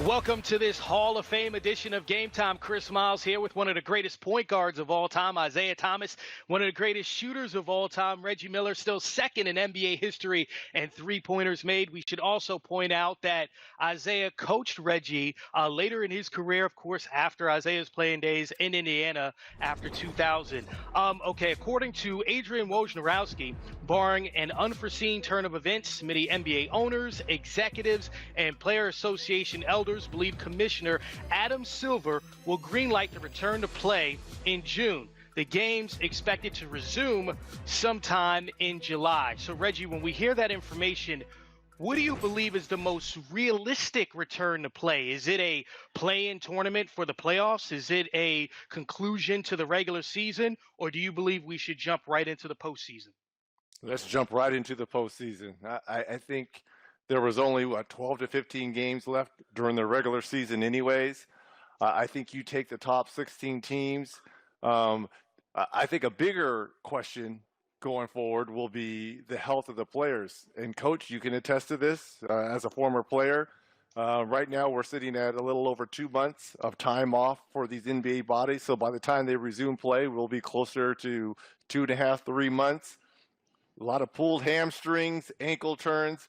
Welcome to this Hall of Fame edition of Game Time. Chris Miles here with one of the greatest point guards of all time, Isaiah Thomas, one of the greatest shooters of all time, Reggie Miller, still second in NBA history and three-pointers made. We should also point out that Isaiah coached Reggie later in his career, of course, after Isaiah's playing days in Indiana after 2000. Okay, according to Adrian Wojnarowski, barring an unforeseen turn of events, many NBA owners, executives, and player association elders believe Commissioner Adam Silver will greenlight the return to play in June. The game's expected to resume sometime in July. So, Reggie, when we hear that information, what do you believe is the most realistic return to play? Is it a play-in tournament for the playoffs? Is it a conclusion to the regular season? Or do you believe we should jump right into the postseason? Let's jump right into the postseason. I think there was only, 12 to 15 games left during the regular season anyways. I think you take the top 16 teams. I think a bigger question going forward will be the health of the players. And, Coach, you can attest to this as a former player. Right now, we're sitting at a little over 2 months of time off for these NBA bodies. So by the time they resume play, we'll be closer to 2.5, 3 months. A lot of pulled hamstrings, ankle turns.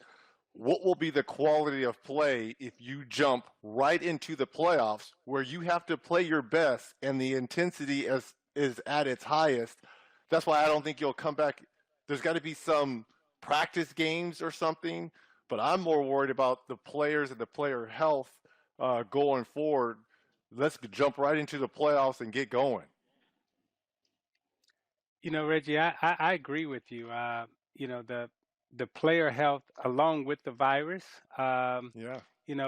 What will be the quality of play if you jump right into the playoffs where you have to play your best and the intensity is at its highest? That's why I don't think you'll come back. There's got to be some practice games or something, but I'm more worried about the players and the player health going forward. Let's jump right into the playoffs and get going. Reggie, I agree with you. The player health along with the virus. Yeah.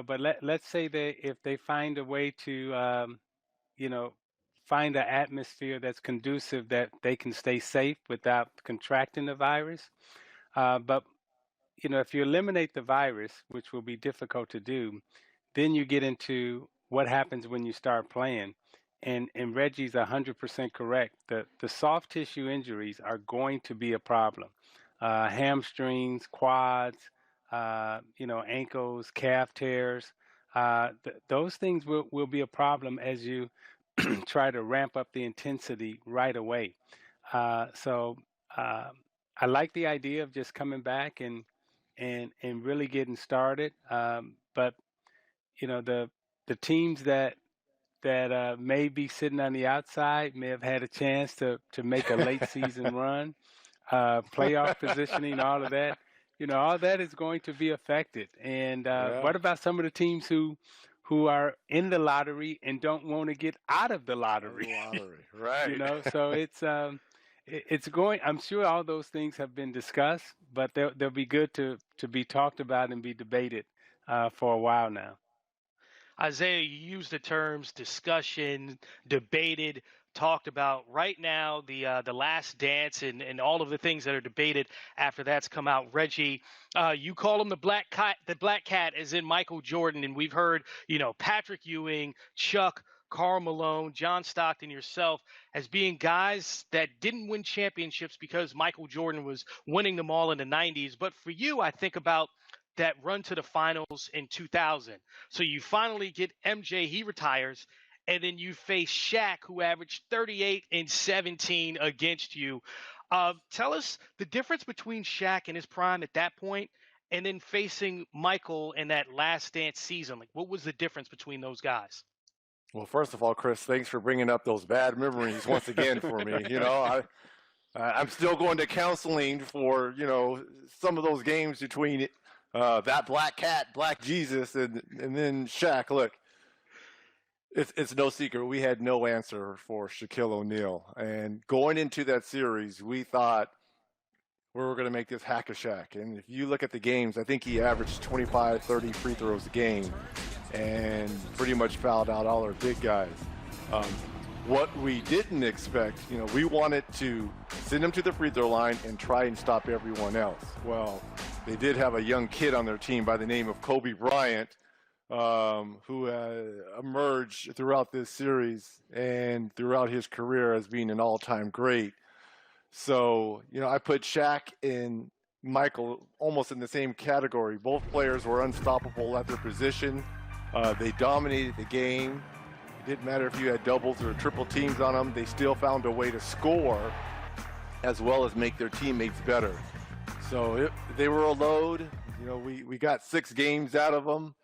But let's say that if they find a way to, you know, find an atmosphere that's conducive that they can stay safe without contracting the virus. But if you eliminate the virus, which will be difficult to do, then you get into what happens when you start playing. And Reggie's 100% correct. The soft tissue injuries are going to be a problem. Hamstrings, quads, ankles, calf tears. Those things will be a problem as you try to ramp up the intensity right away. So I like the idea of just coming back and really getting started. But the teams that may be sitting on the outside may have had a chance to make a late season run, playoff positioning, all of that. All that is going to be affected. And Yeah. what about some of the teams who are in the lottery and don't want to get out of the lottery? Lottery, right. So it's going. I'm sure all those things have been discussed, but they'll be good to be talked about and be debated for a while now. Isaiah, you used the terms discussion, debated, talked about. Right now, the last dance and all of the things that are debated after that's come out. Reggie, you call him the black cat, as in Michael Jordan, and we've heard Patrick Ewing, Chuck, Karl Malone, John Stockton, yourself as being guys that didn't win championships because Michael Jordan was winning them all in the 90s. But for you, I think about that run to the finals in 2000. So you finally get MJ, he retires, and then you face Shaq, who averaged 38 and 17 against you. Tell us the difference between Shaq and his prime at that point, and then facing Michael in that last dance season. Like, what was the difference between those guys? Well, first of all, Chris, thanks for bringing up those bad memories once again for me. I'm still going to counseling for, some of those games between that black cat, Black Jesus, and then Shaq. Look, it's no secret. We had no answer for Shaquille O'Neal. And going into that series, we thought we were going to make this hack a Shaq. And if you look at the games, I think he averaged 25, 30 free throws a game and pretty much fouled out all our big guys. What we didn't expect, we wanted to send him to the free throw line and try and stop everyone else. Well, they did have a young kid on their team by the name of Kobe Bryant, who emerged throughout this series and throughout his career as being an all-time great. So, I put Shaq and Michael almost in the same category. Both players were unstoppable at their position. They dominated the game. It didn't matter if you had doubles or triple teams on them. They still found a way to score as well as make their teammates better. So they were a load. You know, we got 6 games out of them,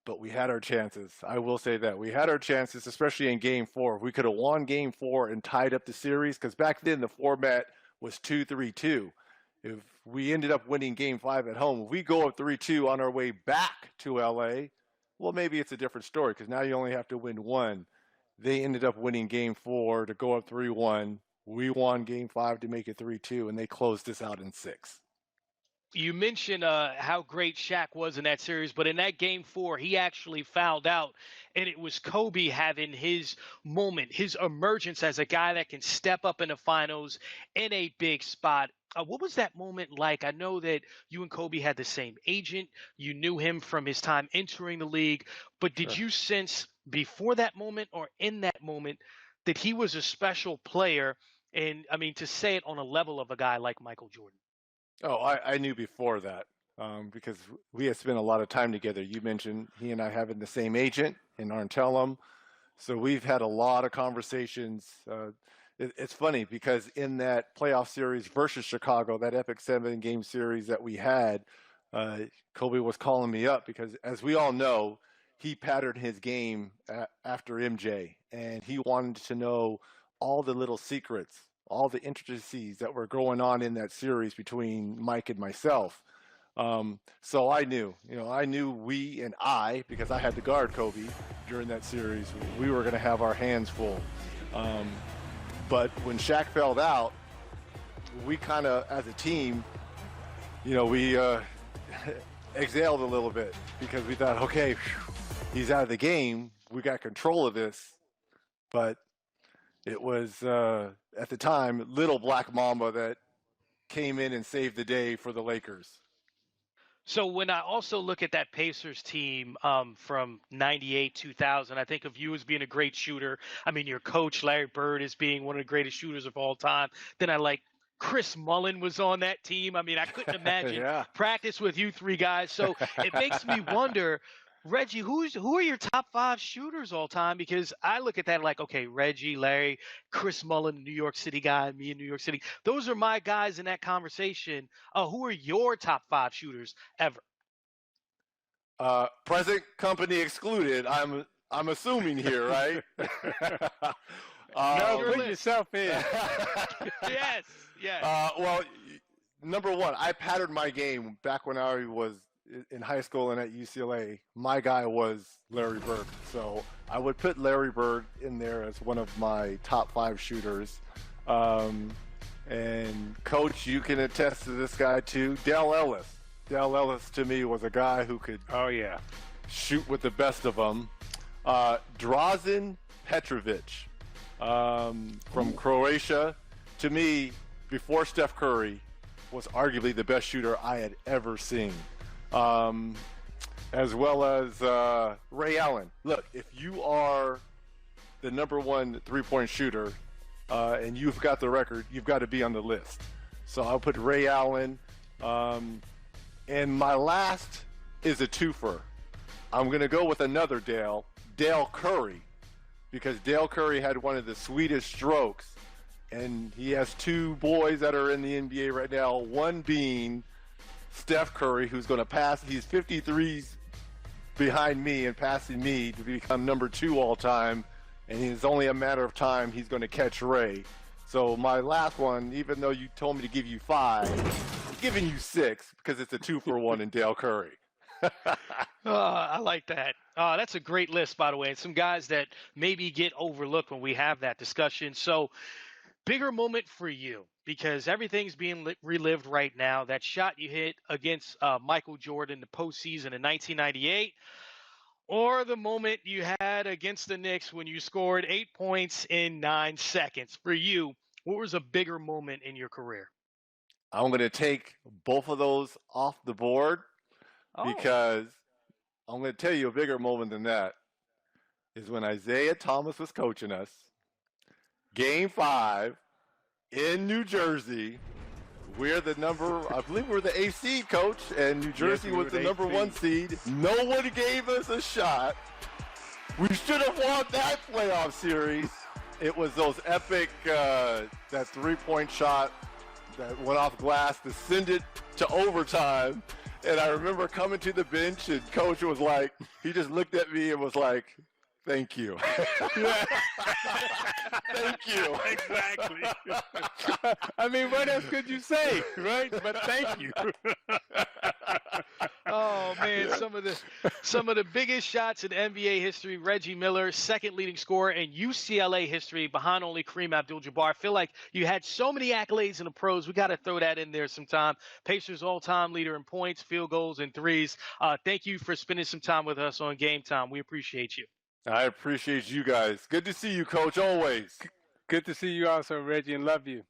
but we had our chances. I will say that. We had our chances, especially in Game 4. We could have won Game 4 and tied up the series, because back then the format was 2-3-2. If we ended up winning Game 5 at home, if we go up 3-2 on our way back to LA, well, maybe it's a different story, because now you only have to win 1. They ended up winning Game 4 to go up 3-1. We won Game 5 to make it 3-2, and they closed this out in 6. You mentioned how great Shaq was in that series, but in that Game 4, he actually fouled out, and it was Kobe having his moment, his emergence as a guy that can step up in the finals in a big spot. What was that moment like? I know that you and Kobe had the same agent. You knew him from his time entering the league, but did Sure. you sense before that moment or in that moment that he was a special player? And I mean, to say it on a level of a guy like Michael Jordan. Oh, I knew before that, because we had spent a lot of time together. You mentioned he and I having the same agent in Arntellum. So we've had a lot of conversations. It's funny because in that playoff series versus Chicago, that epic 7-game series that we had, Kobe was calling me up because, as we all know, he patterned his game after MJ, and he wanted to know all the little secrets, all the intricacies that were going on in that series between Mike and myself. So I knew, we and because I had to guard Kobe during that series, we were going to have our hands full. But when Shaq fell out, we kind of, as a team, we exhaled a little bit because we thought, okay, he's out of the game. We got control of this. But it was, at the time, little Black Mamba that came in and saved the day for the Lakers. So when I also look at that Pacers team from 98, 2000, I think of you as being a great shooter. I mean, your coach, Larry Bird, is being one of the greatest shooters of all time. Then I like Chris Mullen was on that team. I mean, I couldn't imagine Yeah. practice with you 3 guys. So it makes me wonder, Reggie, who are your top 5 shooters all time? Because I look at that like, okay, Reggie, Larry, Chris Mullen, New York City guy, me in New York City. Those are my guys in that conversation. Who are your top 5 shooters ever? Present company excluded. I'm assuming here, right? No, Your put list. yourself in. Yes, yes. Well, number one, I patterned my game back when I was in high school and at UCLA. My guy was Larry Bird, so I would put Larry Bird in there as one of my top 5 shooters. And Coach, you can attest to this guy too, Dale Ellis. Dale Ellis to me was a guy who could shoot with the best of them. Drazen Petrovic from Croatia, to me, before Steph Curry, was arguably the best shooter I had ever seen. As well as Ray Allen. Look, if you are the number 1 three-point shooter and you've got the record, you've got to be on the list. So I'll put Ray Allen. And my last is a twofer. I'm going to go with another Dale Curry, because Dale Curry had one of the sweetest strokes, and he has 2 boys that are in the NBA right now, one being Steph Curry, who's going to pass. He's 53s behind me and passing me to become number 2 all time, and it's only a matter of time he's going to catch Ray. So my last one, even though you told me to give you 5, I'm giving you 6 because it's a 2-for-1 in Dale Curry. I like that. That's a great list, by the way, and some guys that maybe get overlooked when we have that discussion. So, bigger moment for you, because everything's being relived right now. That shot you hit against Michael Jordan, the postseason in 1998, or the moment you had against the Knicks when you scored 8 points in 9 seconds. For you, what was a bigger moment in your career? I'm going to take both of those off the board because I'm going to tell you a bigger moment than that is when Isaiah Thomas was coaching us. Game 5 in New Jersey. we're the I believe we're the AC, Coach, and New Jersey we was were the the number AC. 1 seed. No one gave us a shot. We should have won that playoff series. It was those epic, that 3-point shot that went off glass, descended to overtime. And I remember coming to the bench, and Coach was like, he just looked at me and was like, thank you. Thank you. Exactly. I mean, what else could you say, right? But thank you. Oh man, some of the biggest shots in NBA history. Reggie Miller, second leading scorer in UCLA history, behind only Kareem Abdul-Jabbar. I feel like you had so many accolades in the pros. We got to throw that in there sometime. Pacers all-time leader in points, field goals, and threes. Thank you for spending some time with us on Game Time. We appreciate you. I appreciate you guys. Good to see you, Coach, always. Good to see you also, Reggie, and love you.